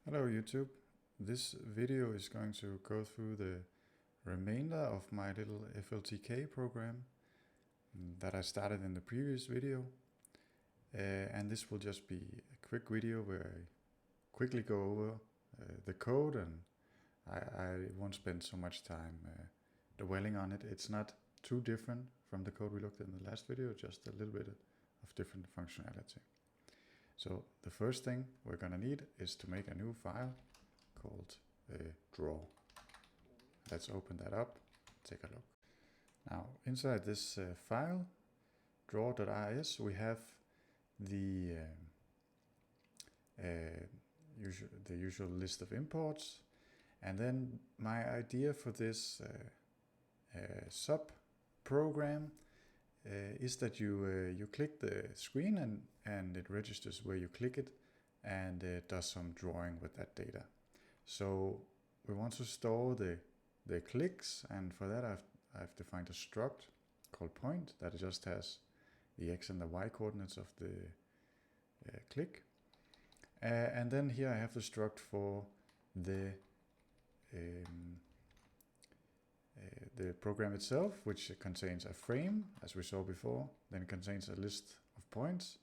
Hello YouTube. This video is going to go through the remainder of my little FLTK program that I started in the previous video. And this will just be a quick video where I quickly go over the code, and I won't spend so much time dwelling on it. It's not too different from the code we looked at in the last video, just a little bit of different functionality. So the first thing we're going to need is to make a new file called draw. Let's open that up, take a look. Now inside this file, draw.rs, we have the usual list of imports, and then my idea for this sub program is that you click the screen and it registers where you click it, and it does some drawing with that data. So we want to store the clicks, and for that I've defined a struct called point that just has the x and the y coordinates of the click. And then here I have the struct for the program itself, which contains a frame, as we saw before. Then it contains a list of points.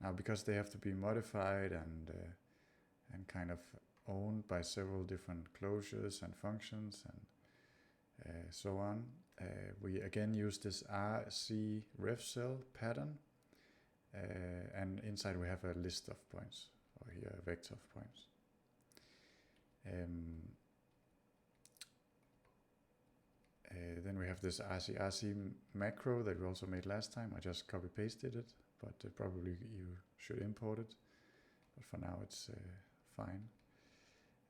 Now, because they have to be modified and kind of owned by several different closures and functions and so on, we again use this RC ref cell pattern, and inside we have a list of points, or here a vector of points. Then we have this RC macro that we also made last time. I just copy pasted it, but probably you should import it. But for now it's fine.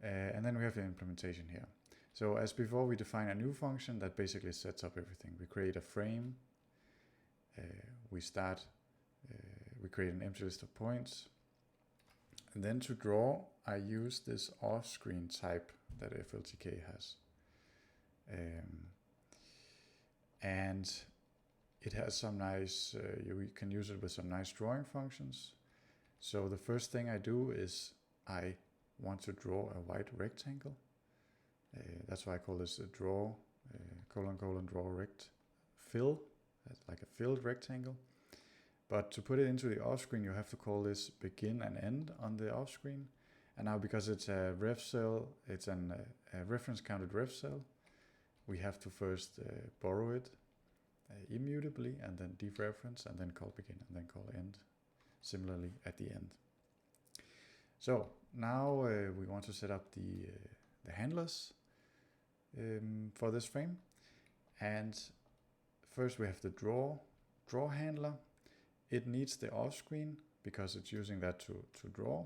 And then we have the implementation here. So as before, we define a new function that basically sets up everything. We create a frame. We create an empty list of points. And then to draw, I use this off-screen type that FLTK has. And it has some nice, you can use it with some nice drawing functions. So the first thing I do is I want to draw a white rectangle. That's why I call this a draw, draw rect fill. That's like a filled rectangle. But to put it into the off-screen, you have to call this begin and end on the off-screen. And now, because it's a ref cell, it's a reference counted ref cell, we have to first borrow it immutably, and then dereference, and then call begin, and then call end, similarly at the end. So now we want to set up the handlers for this frame. And first we have the draw handler. It needs the off-screen because it's using that to draw.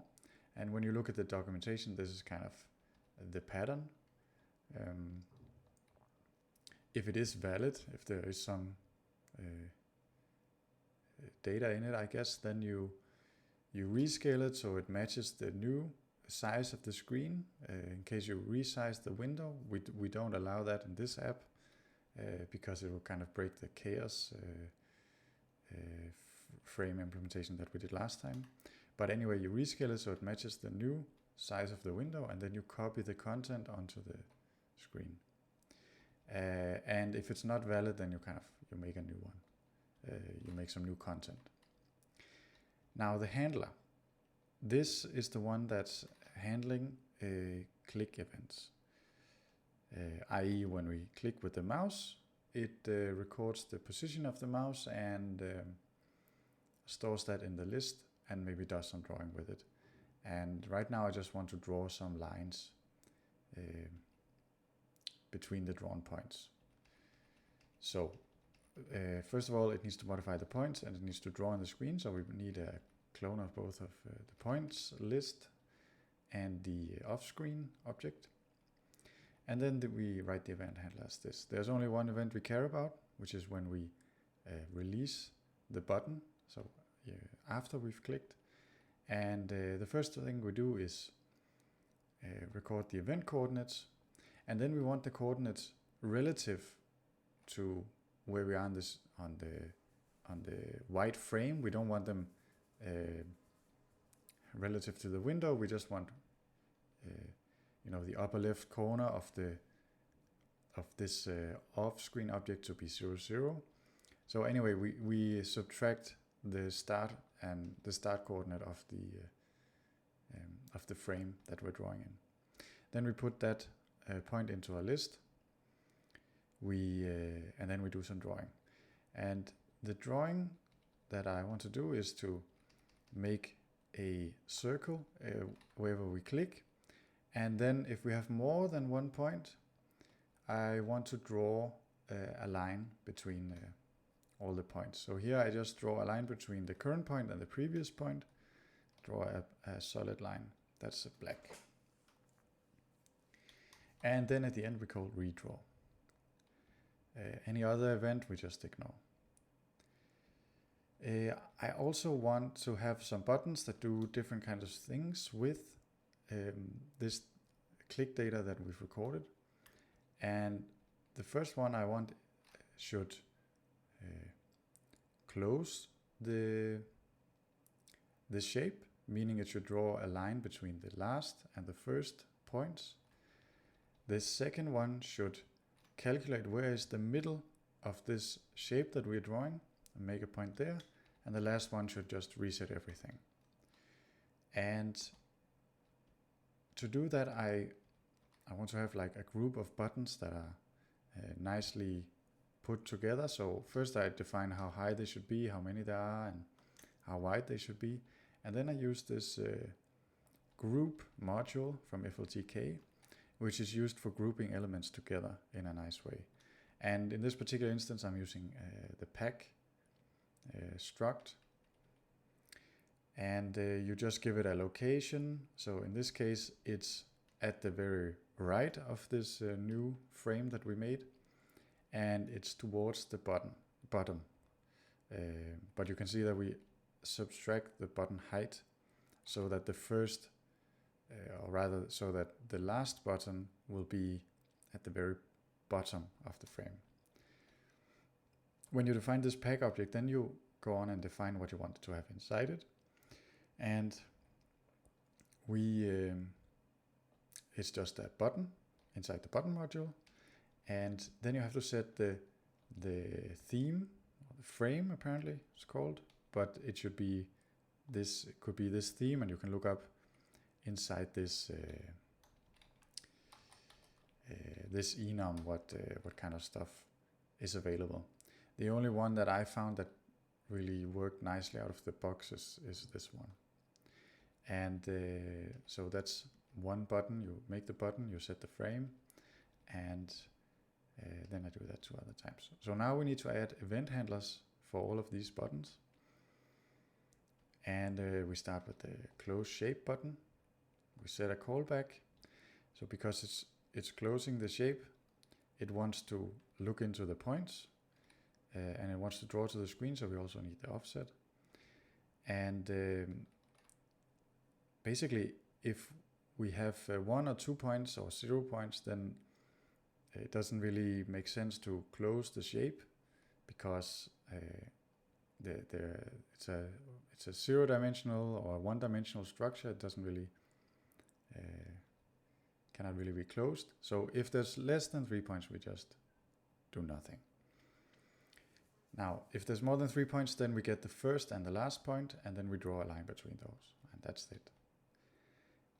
And when you look at the documentation, this is kind of the pattern. If it is valid, if there is some data in it, I guess, then you rescale it so it matches the new size of the screen. In case you resize the window, we don't allow that in this app because it will kind of break the chaos frame implementation that we did last time. But anyway, you rescale it so it matches the new size of the window, and then you copy the content onto the screen. And if it's not valid, then you make a new one. You make some new content. Now the handler. This is the one that's handling click events. I.e. when we click with the mouse, it records the position of the mouse and stores that in the list and maybe does some drawing with it. And right now I just want to draw some lines between the drawn points. So first of all, it needs to modify the points and it needs to draw on the screen. So we need a clone of both of the points list and the off-screen object. And then we write the event handler as this. There's only one event we care about, which is when we release the button. So after we've clicked. And the first thing we do is record the event coordinates. And then we want the coordinates relative to where we are on the white frame. We don't want them relative to the window. We just want the upper left corner of this off-screen object to be 0, 0. So anyway, we subtract the start and the start coordinate of the frame that we're drawing in. Then we put that point into our list. And then we do some drawing. And the drawing that I want to do is to make a circle wherever we click. And then if we have more than one point, I want to draw a line between all the points. So here I just draw a line between the current point and the previous point. Draw a solid line. That's black. And then at the end we call redraw. Any other event we just ignore. I also want to have some buttons that do different kinds of things with this click data that we've recorded. And the first one I want should close the shape, meaning it should draw a line between the last and the first points. The second one should calculate where is the middle of this shape that we're drawing and make a point there. And the last one should just reset everything. And to do that, I want to have like a group of buttons that are nicely put together. So first I define how high they should be, how many there are, and how wide they should be. And then I use this group module from FLTK, which is used for grouping elements together in a nice way. And in this particular instance, I'm using the pack struct. And you just give it a location. So in this case, it's at the very right of this new frame that we made. And it's towards the bottom. But you can see that we subtract the button height so that the first, or rather so that the last button will be at the very bottom of the frame. When you define this pack object, then you go on and define what you want to have inside it. And it's just a button inside the button module. And then you have to set the theme, or the frame apparently it's called, but it should be this, it could be this theme, and you can look up inside this this enum what kind of stuff is available. The only one that I found that really worked nicely out of the box is this one. And so that's one button. You make the button, you set the frame, and then I do that 2 other times. So now we need to add event handlers for all of these buttons. And we start with the close shape button. We set a callback. So because it's closing the shape, it wants to look into the points, and it wants to draw to the screen, so we also need the offset. And basically, if we have 1 or 2 points or 0 points, then it doesn't really make sense to close the shape, because it's a 0-dimensional or 1-dimensional structure. It doesn't really cannot really be closed. So if there's less than 3 points, we just do nothing. Now, if there's more than 3 points, then we get the first and the last point, and then we draw a line between those, and that's it.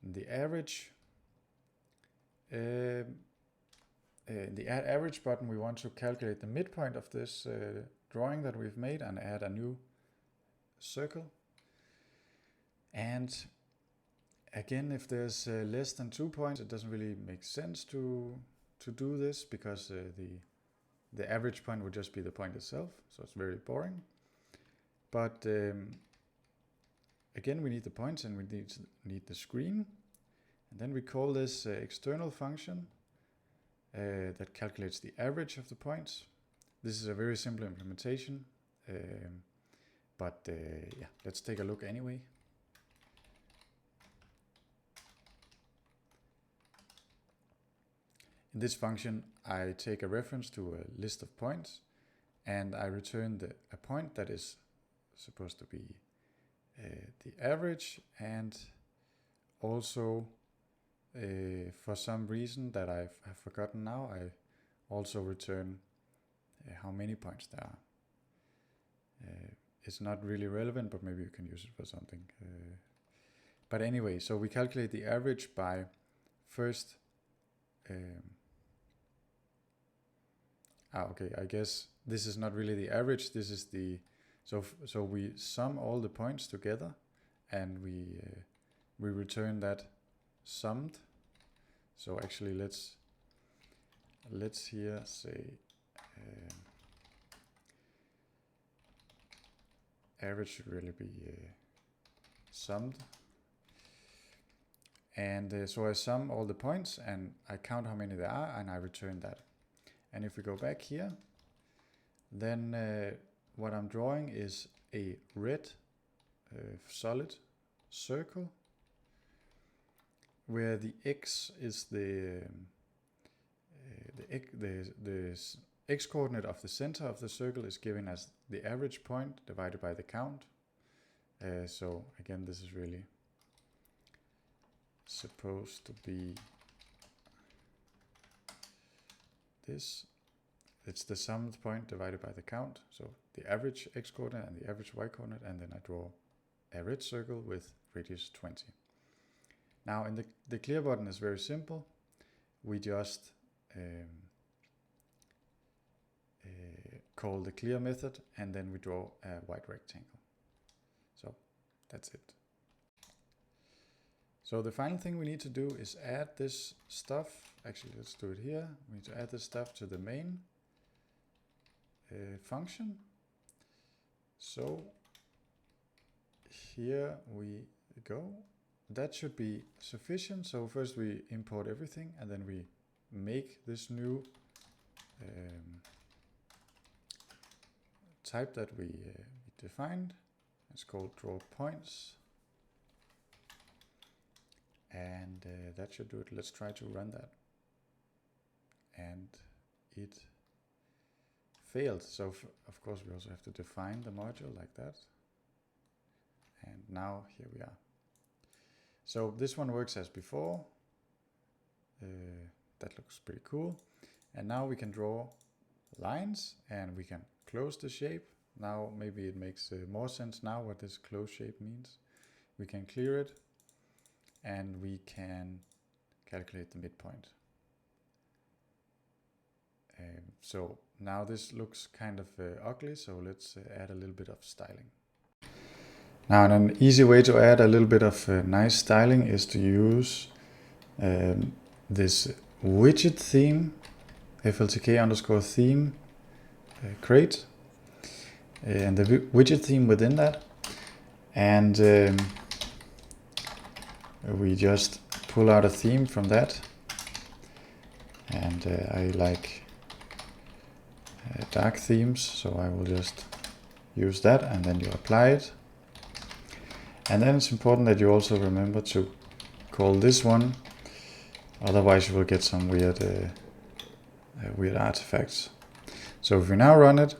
In the average, average button, we want to calculate the midpoint of this drawing that we've made and add a new circle. And again, if there's less than 2 points, it doesn't really make sense to do this, because the average point would just be the point itself, so it's very boring. But again, we need the points and we need the screen. And then we call this external function that calculates the average of the points. This is a very simple implementation, but yeah, let's take a look anyway. In this function, I take a reference to a list of points, and I return a point that is supposed to be the average, and also for some reason that I've forgotten now, I also return how many points there are. It's not really relevant, but maybe you can use it for something. But anyway, so we calculate the average by first. Okay, I guess this is not really the average. This is the so we sum all the points together, and we return that summed. So actually, let's here say average should really be summed. And so I sum all the points and I count how many there are and I return that. And if we go back here, then what I'm drawing is a red solid circle where the x is the x coordinate of the center of the circle is given as the average point divided by the count. So again, this is really supposed to be this. It's the summed point divided by the count. So the average x coordinate and the average y coordinate, and then I draw a red circle with radius 20. Now in the clear button is very simple. We just call the clear method and then we draw a white rectangle. So that's it. So the final thing we need to do is add this stuff. Actually, let's do it here. We need to add this stuff to the main function. So here we go. That should be sufficient. So first we import everything and then we make this new type that we defined. It's called draw points. And that should do it. Let's try to run that. And it failed. So of course we also have to define the module like that. And now here we are. So this one works as before. That looks pretty cool. And now we can draw lines and we can close the shape. Now maybe it makes more sense now what this closed shape means. We can clear it and we can calculate the midpoint. So now this looks kind of ugly, so let's add a little bit of styling. Now an easy way to add a little bit of nice styling is to use this widget theme, FLTK underscore theme crate, and the widget theme within that. And we just pull out a theme from that. And I like dark themes, so I will just use that and then you apply it. And then it's important that you also remember to call this one, otherwise you will get some weird artifacts. So if we now run it,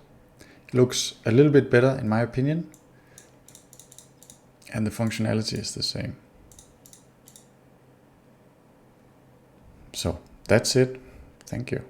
it looks a little bit better in my opinion, and the functionality is the same. So that's it. Thank you.